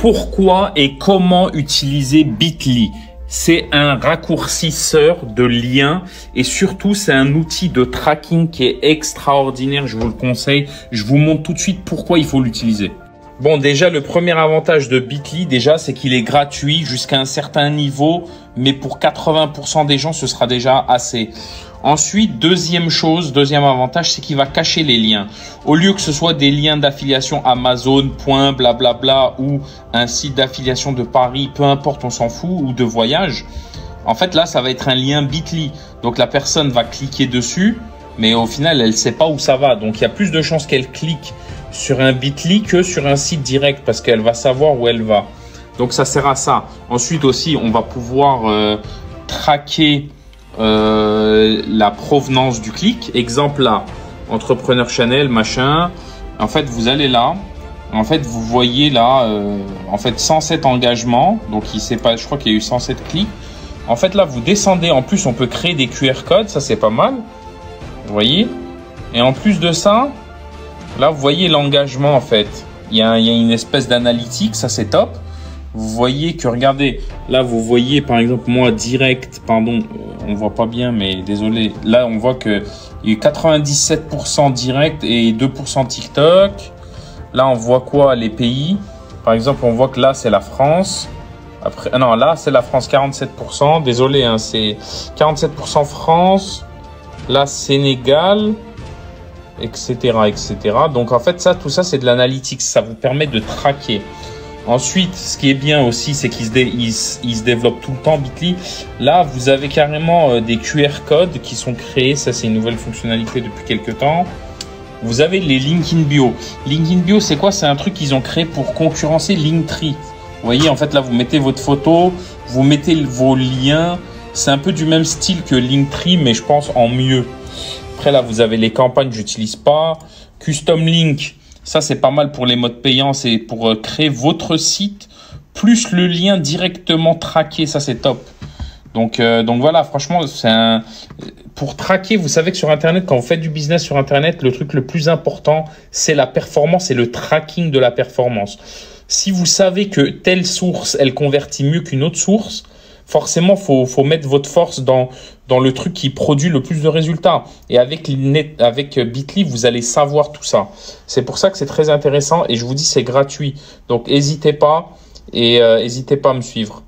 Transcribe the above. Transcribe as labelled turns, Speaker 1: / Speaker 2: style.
Speaker 1: Pourquoi et comment utiliser Bitly? C'est un raccourcisseur de liens et surtout c'est un outil de tracking qui est extraordinaire, je vous le conseille. Je vous montre tout de suite pourquoi il faut l'utiliser. Bon, déjà le premier avantage de Bitly déjà c'est qu'il est gratuit jusqu'à un certain niveau, mais pour 80% des gens ce sera déjà assez. Ensuite, deuxième avantage, c'est qu'il va cacher les liens. Au lieu que ce soit des liens d'affiliation Amazon, blablabla, ou un site d'affiliation de Paris, peu importe, on s'en fout, ou de voyage. En fait, là, ça va être un lien Bitly. Donc, la personne va cliquer dessus, mais au final, elle ne sait pas où ça va. Donc, il y a plus de chances qu'elle clique sur un Bitly que sur un site direct parce qu'elle va savoir où elle va. Donc, ça sert à ça. Ensuite aussi, on va pouvoir traquer la provenance du clic. Exemple là, Entrepreneur Channel, machin. En fait, vous allez là. En fait, vous voyez là, en fait, 107 engagements. Donc, il sait pas, je crois qu'il y a eu 107 clics. En fait, là, vous descendez. En plus, on peut créer des QR codes. Ça, c'est pas mal. Vous voyez. Et en plus de ça, là, vous voyez l'engagement, en fait. Il y a une espèce d'analytique. Ça, c'est top. Vous voyez que, regardez, là, vous voyez, par exemple, moi, direct, pardon, on voit pas bien, mais désolé. Là, on voit que il y a eu 97% direct et 2% TikTok. Là, on voit quoi? Les pays. Par exemple, on voit que là, c'est la France. Après, non, là, c'est la France, 47%. Désolé, hein, c'est 47% France. Là, Sénégal, etc., etc. Donc, en fait, ça, tout ça, c'est de l'analytics. Ça vous permet de traquer. Ensuite, ce qui est bien aussi, c'est qu'il se développe tout le temps, Bitly. Là, vous avez carrément des QR codes qui sont créés. Ça, c'est une nouvelle fonctionnalité depuis quelques temps. Vous avez les links in bio. Link in bio, c'est quoi? C'est un truc qu'ils ont créé pour concurrencer Linktree. Vous voyez, en fait, là, vous mettez votre photo, vous mettez vos liens. C'est un peu du même style que Linktree, mais je pense en mieux. Après, là, vous avez les campagnes, j'utilise pas. Custom link. Ça, c'est pas mal pour les modes payants. C'est pour créer votre site plus le lien directement traqué. Ça, c'est top. Donc voilà, franchement, pour traquer, vous savez que sur Internet, quand vous faites du business sur Internet, le truc le plus important, c'est la performance et le tracking de la performance. Si vous savez que telle source, elle convertit mieux qu'une autre source, forcément, faut mettre votre force dans le truc qui produit le plus de résultats. Et avec Bitly, vous allez savoir tout ça. C'est pour ça que c'est très intéressant et je vous dis, c'est gratuit. Donc, n'hésitez pas et n'hésitez pas à me suivre.